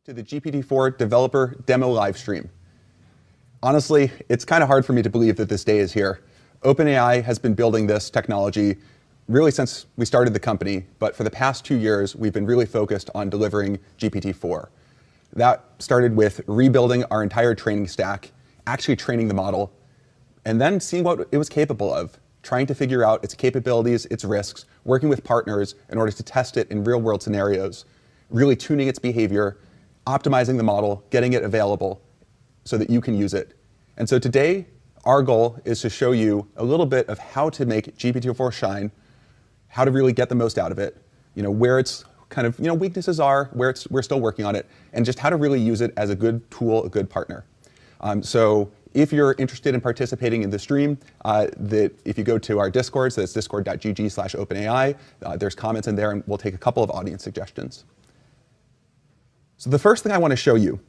To the GPT-4 developer demo live stream. Honestly, it's kind of hard for me to believe that this day is here. OpenAI has been building this technology really since we started the company, but for the past 2 years, we've been really focused on delivering GPT-4. That started with rebuilding our entire training stack, actually training the model, and then seeing what it was capable of, trying to figure out its capabilities, its risks, working with partners in order to test it in real-world scenarios, really tuning its behavior, optimizing the model, getting it available so that you can use it. And so today, our goal is to show you a little bit of how to make GPT-4 shine, how to really get the most out of it, where its kind of weaknesses are, where we're still working on it, and just how to really use it as a good tool, a good partner. So if you're interested in participating in the stream, if you go to our Discord, so that's discord.gg/OpenAI, there's comments in there, and we'll take a couple of audience suggestions. So the first thing I want to show you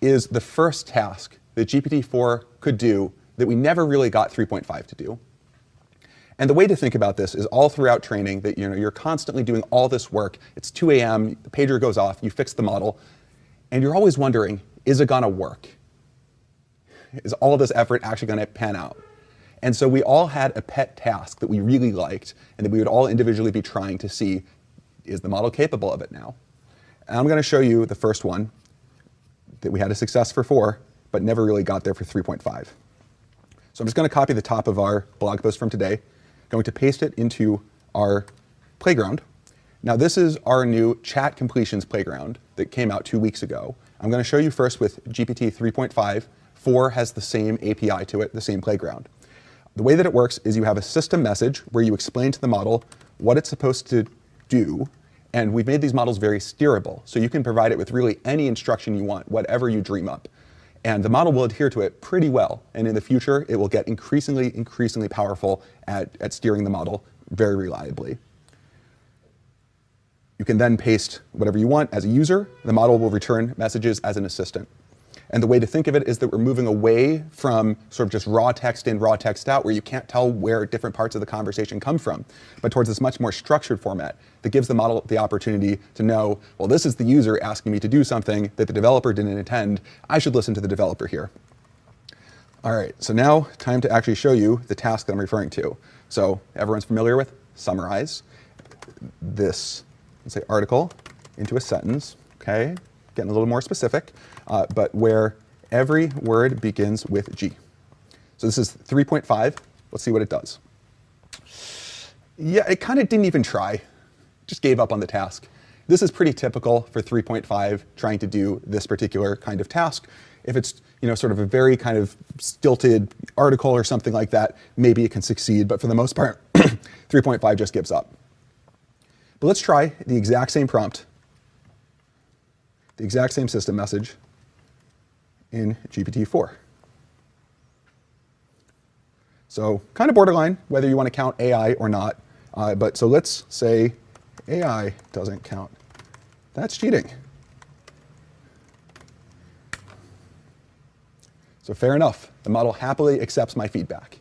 is the first task that GPT-4 could do that we never really got 3.5 to do. And the way to think about this is all throughout training that you're constantly doing all this work. It's 2 a.m., the pager goes off, you fix the model, and you're always wondering, is it going to work? Is all this effort actually going to pan out? And so we all had a pet task that we really liked and that we would all individually be trying to see, is the model capable of it now? And I'm going to show you the first one that we had a success for 4, but never really got there for 3.5. So I'm just going to copy the top of our blog post from today, going to paste it into our playground. Now this is our new chat completions playground that came out 2 weeks ago. I'm going to show you first with GPT 3.5. 4 has the same API to it, the same playground. The way that it works is you have a system message where you explain to the model what it's supposed to do. And we've made these models very steerable, so you can provide it with really any instruction you want, whatever you dream up. And the model will adhere to it pretty well. And in the future, it will get increasingly powerful at steering the model very reliably. You can then paste whatever you want as a user. The model will return messages as an assistant. And the way to think of it is that we're moving away from sort of just raw text in, raw text out, where you can't tell where different parts of the conversation come from, but towards this much more structured format that gives the model the opportunity to know, well, this is the user asking me to do something that the developer didn't intend. I should listen to the developer here. All right, so now time to actually show you the task that I'm referring to. So everyone's familiar with summarize this, let's say, article into a sentence, okay? Getting a little more specific, but where every word begins with G. So this is 3.5. Let's see what it does. Yeah, it kind of didn't even try. Just gave up on the task. This is pretty typical for 3.5 trying to do this particular kind of task. If it's sort of a very kind of stilted article or something like that, maybe it can succeed, but for the most part, 3.5 just gives up. But let's try the exact same prompt, the exact same system message in GPT-4. So kind of borderline, whether you want to count AI or not. But so let's say AI doesn't count. That's cheating. So fair enough. The model happily accepts my feedback.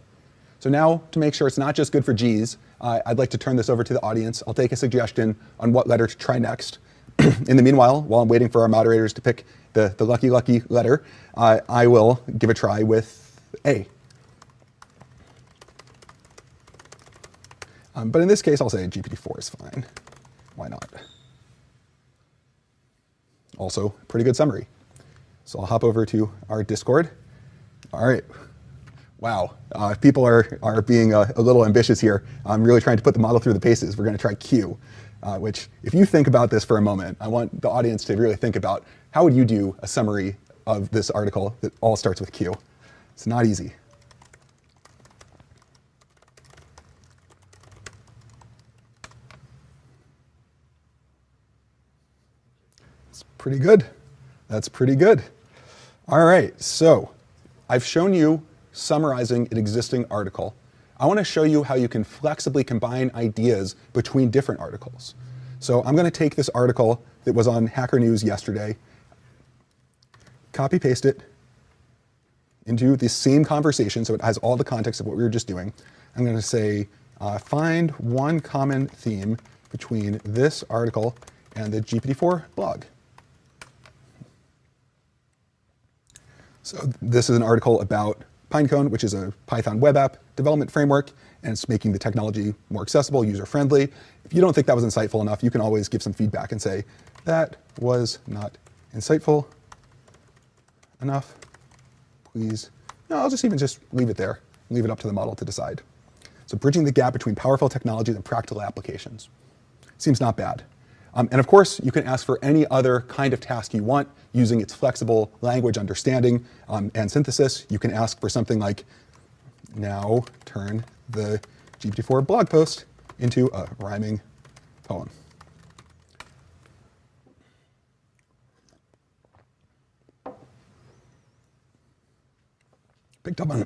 So now, to make sure it's not just good for G's, I'd like to turn this over to the audience. I'll take a suggestion on what letter to try next. In the meanwhile, while I'm waiting for our moderators to pick the lucky letter, I will give a try with A. But in this case, I'll say GPT-4 is fine. Why not? Also, pretty good summary. So I'll hop over to our Discord. All right. Wow. People are being a little ambitious here. I'm really trying to put the model through the paces. We're going to try Q. Which, if you think about this for a moment, I want the audience to really think about how would you do a summary of this article that all starts with Q. It's not easy. It's pretty good. That's pretty good. All right, so I've shown you summarizing an existing article. I want to show you how you can flexibly combine ideas between different articles. So I'm going to take this article that was on Hacker News yesterday, copy paste it into the same conversation so it has all the context of what we were just doing. I'm going to say, find one common theme between this article and the GPT-4 blog. So this is an article about Pinecone, which is a Python web app development framework, and it's making the technology more accessible, user-friendly. If you don't think that was insightful enough, you can always give some feedback and say, that was not insightful enough. Please. No, I'll just leave it there. Leave it up to the model to decide. So bridging the gap between powerful technologies and practical applications. Seems not bad. And of course, you can ask for any other kind of task you want using its flexible language understanding and synthesis. You can ask for something like, now turn the GPT-4 blog post into a rhyming poem. Picked up on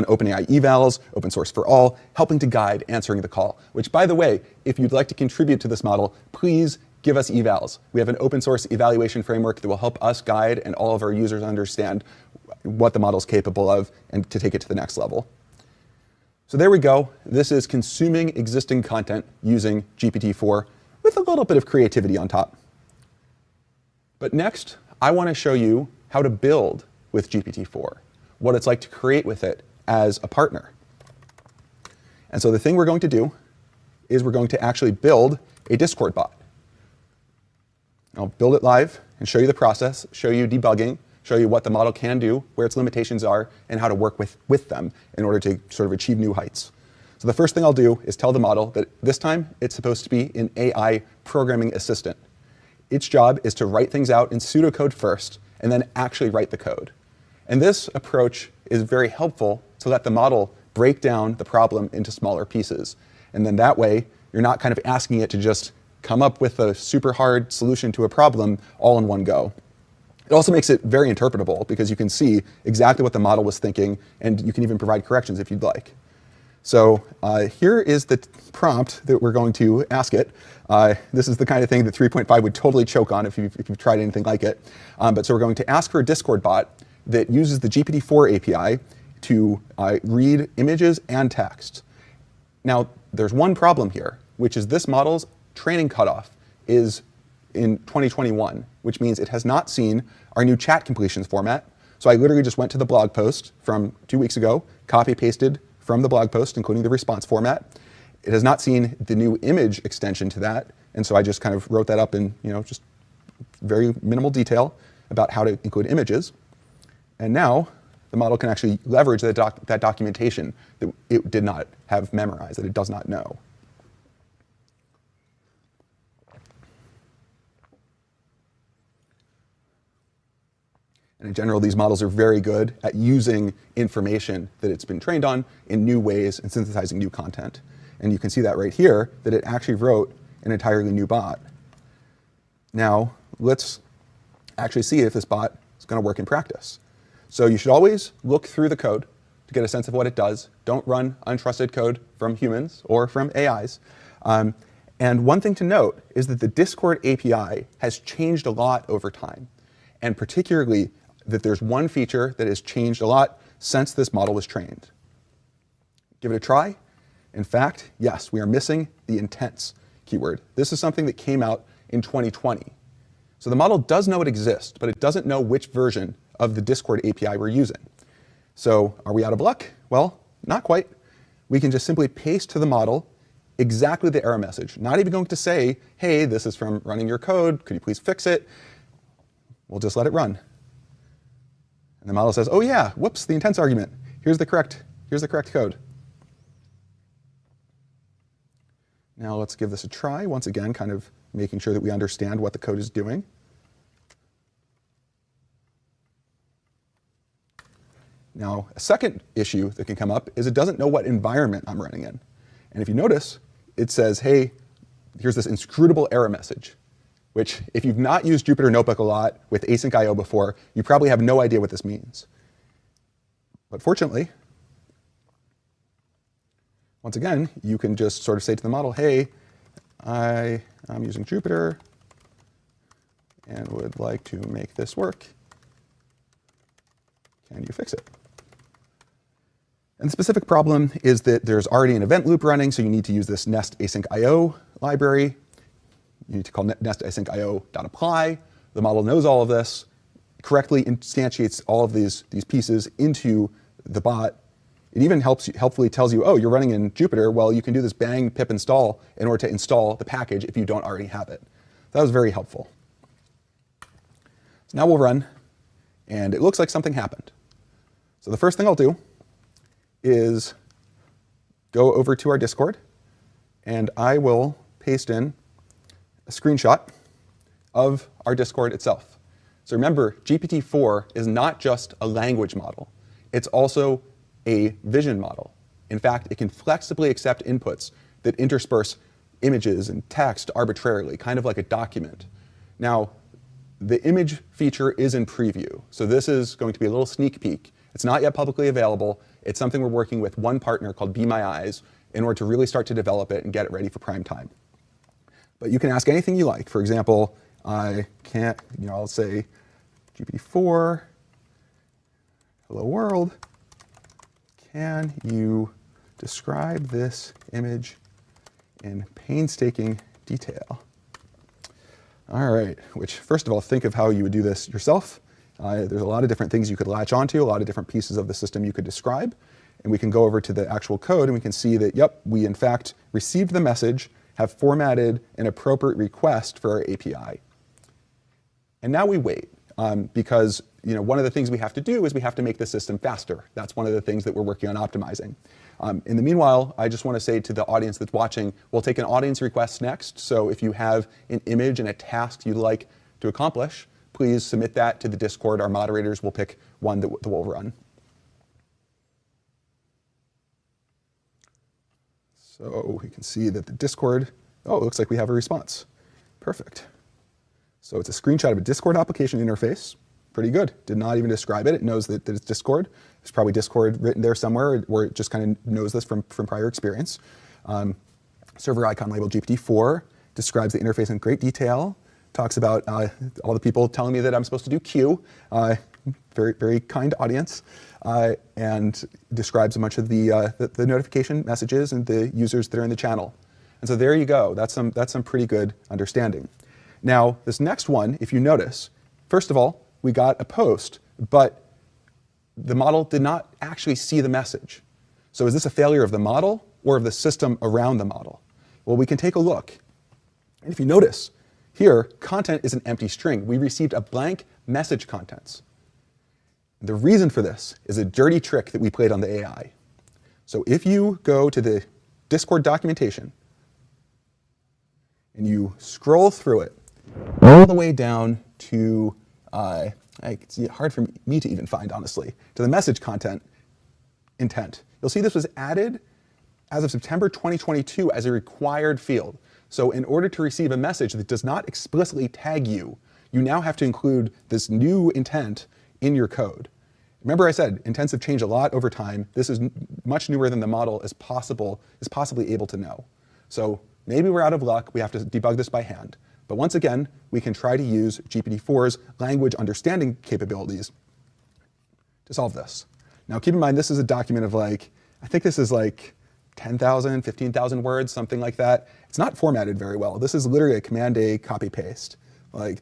OpenAI evals, open source for all, helping to guide answering the call, which, by the way, if you'd like to contribute to this model, please give us evals. We have an open source evaluation framework that will help us guide and all of our users understand what the model is capable of and to take it to the next level. So there we go. This is consuming existing content using GPT-4 with a little bit of creativity on top. But next, I want to show you how to build with GPT-4. What it's like to create with it as a partner. And so the thing we're going to do is we're going to actually build a Discord bot. I'll build it live and show you the process, show you debugging, show you what the model can do, where its limitations are, and how to work with them in order to sort of achieve new heights. So the first thing I'll do is tell the model that this time it's supposed to be an AI programming assistant. Its job is to write things out in pseudocode first and then actually write the code. And this approach is very helpful to let the model break down the problem into smaller pieces. And then that way, you're not kind of asking it to just come up with a super hard solution to a problem all in one go. It also makes it very interpretable because you can see exactly what the model was thinking, and you can even provide corrections if you'd like. So here is the prompt that we're going to ask it. This is the kind of thing that 3.5 would totally choke on if you've tried anything like it. But so we're going to ask for a Discord bot that uses the GPT-4 API to read images and text. Now, there's one problem here, which is this model's training cutoff is in 2021, which means it has not seen our new chat completions format. So I literally just went to the blog post from 2 weeks ago, copy-pasted from the blog post, including the response format. It has not seen the new image extension to that, and so I just kind of wrote that up in just very minimal detail about how to include images. And now the model can actually leverage that documentation that it did not have memorized, that it does not know. And in general, these models are very good at using information that it's been trained on in new ways and synthesizing new content. And you can see that right here, that it actually wrote an entirely new bot. Now, let's actually see if this bot is going to work in practice. So you should always look through the code to get a sense of what it does. Don't run untrusted code from humans or from AIs. And one thing to note is that the Discord API has changed a lot over time, and particularly that there's one feature that has changed a lot since this model was trained. Give it a try. In fact, yes, we are missing the intents keyword. This is something that came out in 2020. So the model does know it exists, but it doesn't know which version of the Discord API we're using. So are we out of luck? Well, not quite. We can just simply paste to the model exactly the error message. Not even going to say, hey, this is from running your code. Could you please fix it? We'll just let it run. And the model says, oh yeah, whoops, the intents argument. Here's the correct code. Now let's give this a try. Once again, kind of making sure that we understand what the code is doing. Now, a second issue that can come up is it doesn't know what environment I'm running in. And if you notice, it says, hey, here's this inscrutable error message, which if you've not used Jupyter Notebook a lot with async IO before, you probably have no idea what this means. But fortunately, once again, you can just sort of say to the model, hey, I'm using Jupyter and would like to make this work. Can you fix it? And the specific problem is that there's already an event loop running, so you need to use this nest async IO library. You need to call nest async IO.apply. The model knows all of this. correctly instantiates all of these pieces into the bot. It even helpfully tells you, oh, you're running in Jupyter. Well, you can do this bang pip install in order to install the package if you don't already have it. That was very helpful. So now we'll run, and it looks like something happened. So the first thing I'll do is go over to our Discord, and I will paste in a screenshot of our Discord itself. So remember, GPT-4 is not just a language model. It's also a vision model. In fact, it can flexibly accept inputs that intersperse images and text arbitrarily, kind of like a document. Now, the image feature is in preview, so this is going to be a little sneak peek. It's not yet publicly available. It's something we're working with one partner called Be My Eyes in order to really start to develop it and get it ready for prime time. But you can ask anything you like. For example, I'll say GPT-4, hello world, can you describe this image in painstaking detail? All right, which first of all, think of how you would do this yourself. There's a lot of different things you could latch onto, a lot of different pieces of the system you could describe. And we can go over to the actual code and we can see that, yep, we in fact received the message, have formatted an appropriate request for our API. And now we wait, because one of the things we have to do is we have to make the system faster. That's one of the things that we're working on optimizing. In the meanwhile, I just want to say to the audience that's watching, we'll take an audience request next. So if you have an image and a task you'd like to accomplish, please submit that to the Discord. Our moderators will pick one that we'll run. So we can see that the Discord, it looks like we have a response. Perfect. So it's a screenshot of a Discord application interface. Pretty good. Did not even describe it. It knows that it's Discord. There's probably Discord written there somewhere where it just kind of knows this from prior experience. Server icon labeled GPT-4 describes the interface in great detail. Talks about all the people telling me that I'm supposed to do Q. Very, very kind audience. And describes a bunch of the notification messages and the users that are in the channel. And so there you go. That's some pretty good understanding. Now, this next one, if you notice, first of all, we got a post, but the model did not actually see the message. So is this a failure of the model or of the system around the model? Well, we can take a look. And if you notice, here, content is an empty string. We received a blank message contents. The reason for this is a dirty trick that we played on the AI. So if you go to the Discord documentation and you scroll through it all the way down to, it's hard for me to even find, honestly, to the message content intent, you'll see this was added as of September 2022 as a required field. So in order to receive a message that does not explicitly tag you, you now have to include this new intent in your code. Remember I said intents have changed a lot over time. This is much newer than the model is possibly able to know. So maybe we're out of luck. We have to debug this by hand. But once again, we can try to use GPT-4's language understanding capabilities to solve this. Now keep in mind, this is a document of I think this is 10,000, 15,000 words, something like that. It's not formatted very well. This is literally a Command-A copy-paste.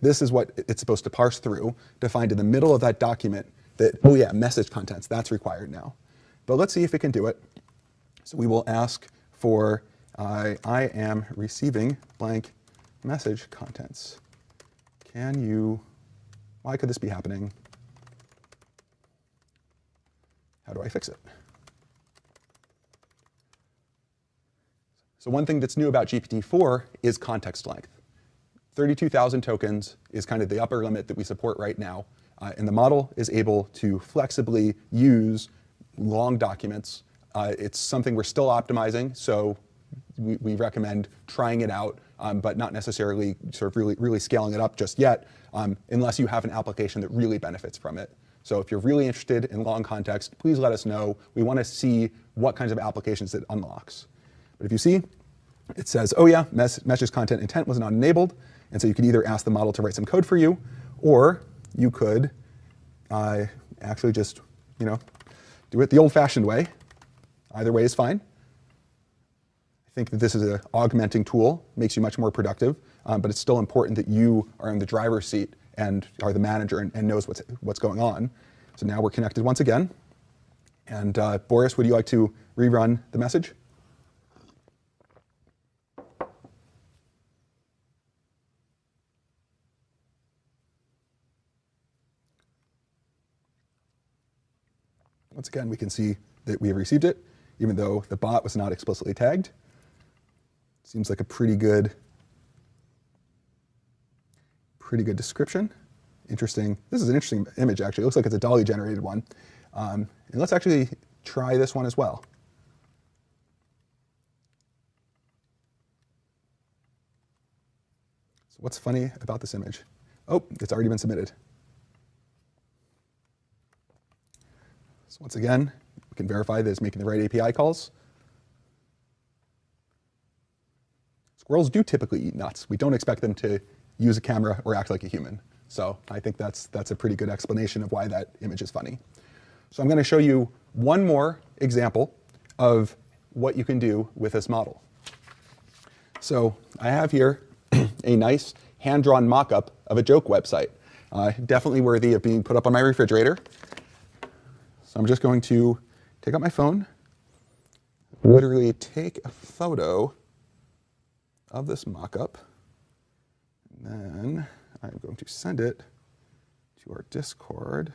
This is what it's supposed to parse through to find in the middle of that document that, oh yeah, message contents, that's required now. But let's see if it can do it. So we will ask for, I am receiving blank message contents. Why could this be happening? How do I fix it? So one thing that's new about GPT-4 is context length. 32,000 tokens is kind of the upper limit that we support right now. And the model is able to flexibly use long documents. It's something we're still optimizing, so we recommend trying it out, but not necessarily sort of really scaling it up just yet, unless you have an application that really benefits from it. So if you're really interested in long context, please let us know. We want to see what kinds of applications it unlocks. But if you see, it says, oh yeah, message content intent was not enabled. And so you could either ask the model to write some code for you, or you could actually just, do it the old-fashioned way. Either way is fine. I think that this is an augmenting tool, makes you much more productive, but it's still important that you are in the driver's seat and are the manager and knows what's going on. So now we're connected once again. And Boris, would you like to rerun the message? Once again, we can see that we have received it, even though the bot was not explicitly tagged. Seems like a pretty good description. Interesting. This is an interesting image, actually. It looks like it's a Dolly generated one. And let's actually try this one as well. So what's funny about this image? Oh, it's already been submitted. So once again, we can verify that it's making the right API calls. Squirrels do typically eat nuts. We don't expect them to use a camera or act like a human. So I think that's a pretty good explanation of why that image is funny. So I'm going to show you one more example of what you can do with this model. So I have here a nice hand-drawn mock-up of a joke website. Definitely worthy of being put up on my refrigerator. So I'm just going to take out my phone, literally take a photo of this mock-up, and then I'm going to send it to our Discord.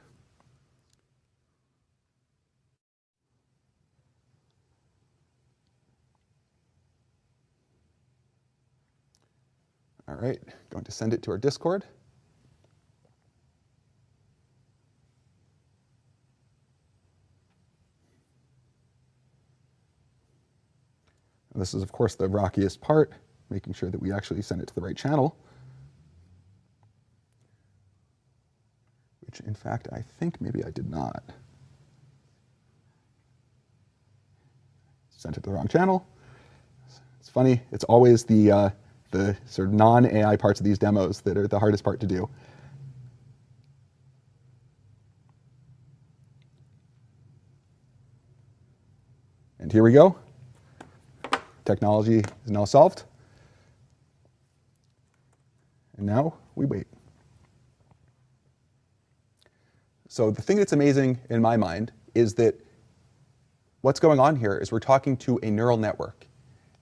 All right, going to send it to our Discord. And this is, of course, the rockiest part, making sure that we actually send it to the right channel. Which, in fact, I think maybe I did not. Sent it to the wrong channel. It's funny, it's always the sort of non-AI parts of these demos that are the hardest part to do. And here we go. Technology is now solved. And now we wait. So the thing that's amazing in my mind is that what's going on here is we're talking to a neural network.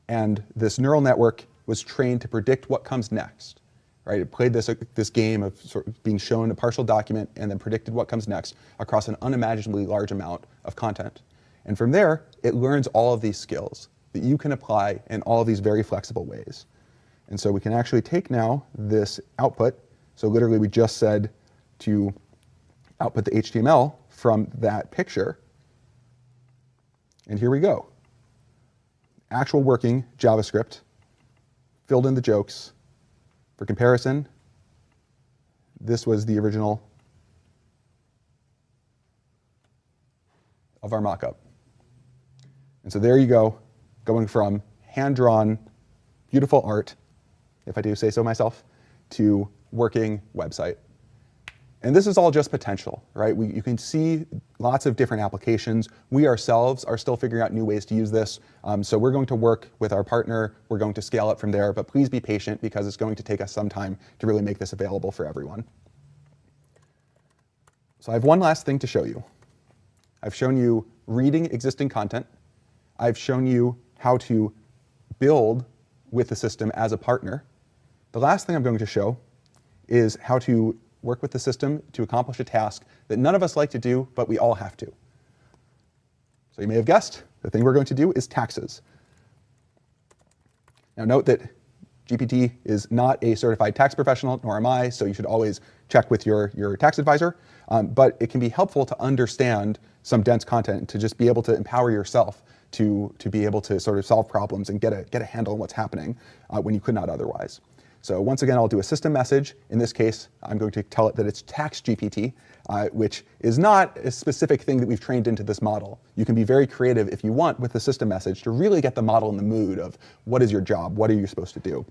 And this neural network was trained to predict what comes next. Right? It played this game of sort of being shown a partial document and then predicted what comes next across an unimaginably large amount of content. And from there, it learns all of these skills that you can apply in all of these very flexible ways. And so we can actually take now this output. So literally we just said to output the HTML from that picture. And here we go. Actual working JavaScript, filled in the jokes. For comparison, this was the original of our mockup. And so there you go, going from hand-drawn, beautiful art, if I do say so myself, to working website. And this is all just potential, right? You can see lots of different applications. We ourselves are still figuring out new ways to use this. So we're going to work with our partner. We're going to scale up from there, but please be patient because it's going to take us some time to really make this available for everyone. So I have one last thing to show you. I've shown you reading existing content. I've shown you how to build with the system as a partner. The last thing I'm going to show is how to work with the system to accomplish a task that none of us like to do, but we all have to. So you may have guessed, the thing we're going to do is taxes. Now note that GPT is not a certified tax professional, nor am I, so you should always check with your tax advisor. But it can be helpful to understand some dense content, to just be able to empower yourself to be able to sort of solve problems and get a handle on what's happening when you could not otherwise. So once again, I'll do a system message. In this case, I'm going to tell it that it's tax GPT, which is not a specific thing that we've trained into this model. You can be very creative if you want with the system message to really get the model in the mood of what is your job, what are you supposed to do.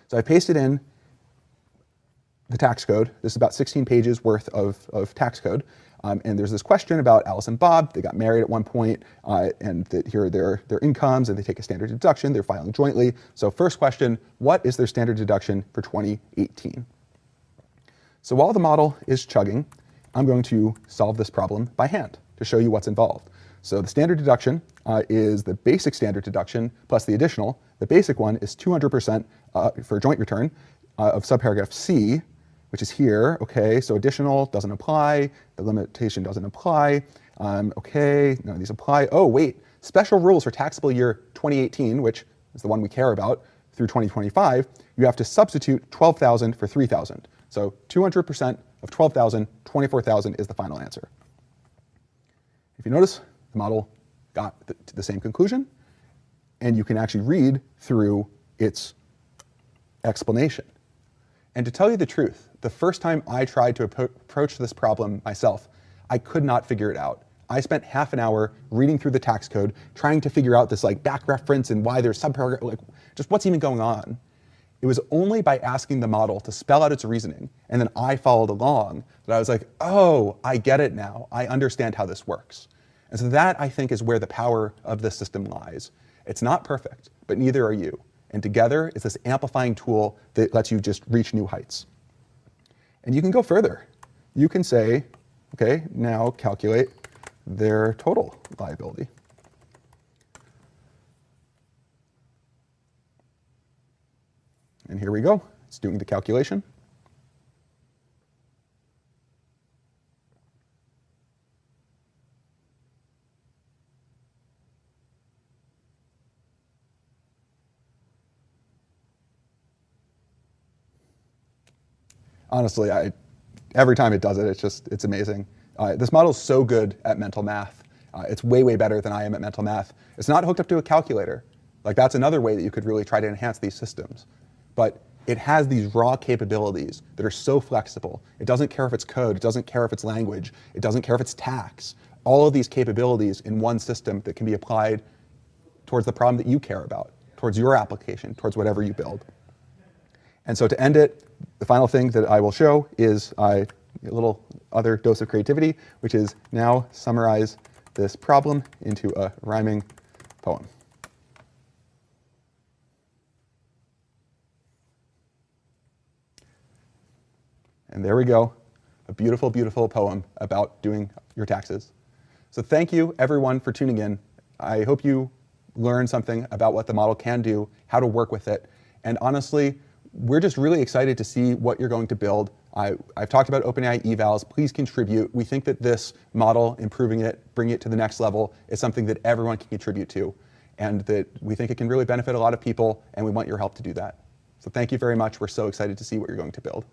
So I pasted in the tax code. This is about 16 pages worth of tax code. And there's this question about Alice and Bob. They got married at one point, and that here are their incomes, and they take a standard deduction. They're filing jointly. So first question, what is their standard deduction for 2018? So while the model is chugging, I'm going to solve this problem by hand to show you what's involved. So the standard deduction is the basic standard deduction plus the additional. The basic one is 200% for joint return of subparagraph C, which is here. Okay, so additional doesn't apply. The limitation doesn't apply. Okay, none of these apply. Oh, wait, special rules for taxable year 2018, which is the one we care about, through 2025, you have to substitute 12,000 for 3,000. So 200% of 12,000, 24,000 is the final answer. If you notice, the model got to the same conclusion, and you can actually read through its explanation. And to tell you the truth, the first time I tried to approach this problem myself, I could not figure it out. I spent half an hour reading through the tax code, trying to figure out this back reference and why there's subparagraph, just what's even going on. It was only by asking the model to spell out its reasoning, and then I followed along, that I was like, oh, I get it now. I understand how this works. And so that, I think, is where the power of this system lies. It's not perfect, but neither are you. And together, it's this amplifying tool that lets you just reach new heights. And you can go further. You can say, okay, now calculate their total liability. And here we go. It's doing the calculation. Honestly, every time it does it, it's amazing. This model is so good at mental math. It's way, way better than I am at mental math. It's not hooked up to a calculator. That's another way that you could really try to enhance these systems. But it has these raw capabilities that are so flexible. It doesn't care if it's code. It doesn't care if it's language. It doesn't care if it's tax. All of these capabilities in one system that can be applied towards the problem that you care about, towards your application, towards whatever you build. And so to end it, the final thing that I will show is a little other dose of creativity, which is now summarize this problem into a rhyming poem. And there we go, a beautiful, beautiful poem about doing your taxes. So thank you, everyone, for tuning in. I hope you learned something about what the model can do, how to work with it. And honestly, we're just really excited to see what you're going to build. I've talked about OpenAI evals. Please contribute. We think that this model, improving it, bringing it to the next level, is something that everyone can contribute to, and that we think it can really benefit a lot of people, and we want your help to do that. So thank you very much. We're so excited to see what you're going to build.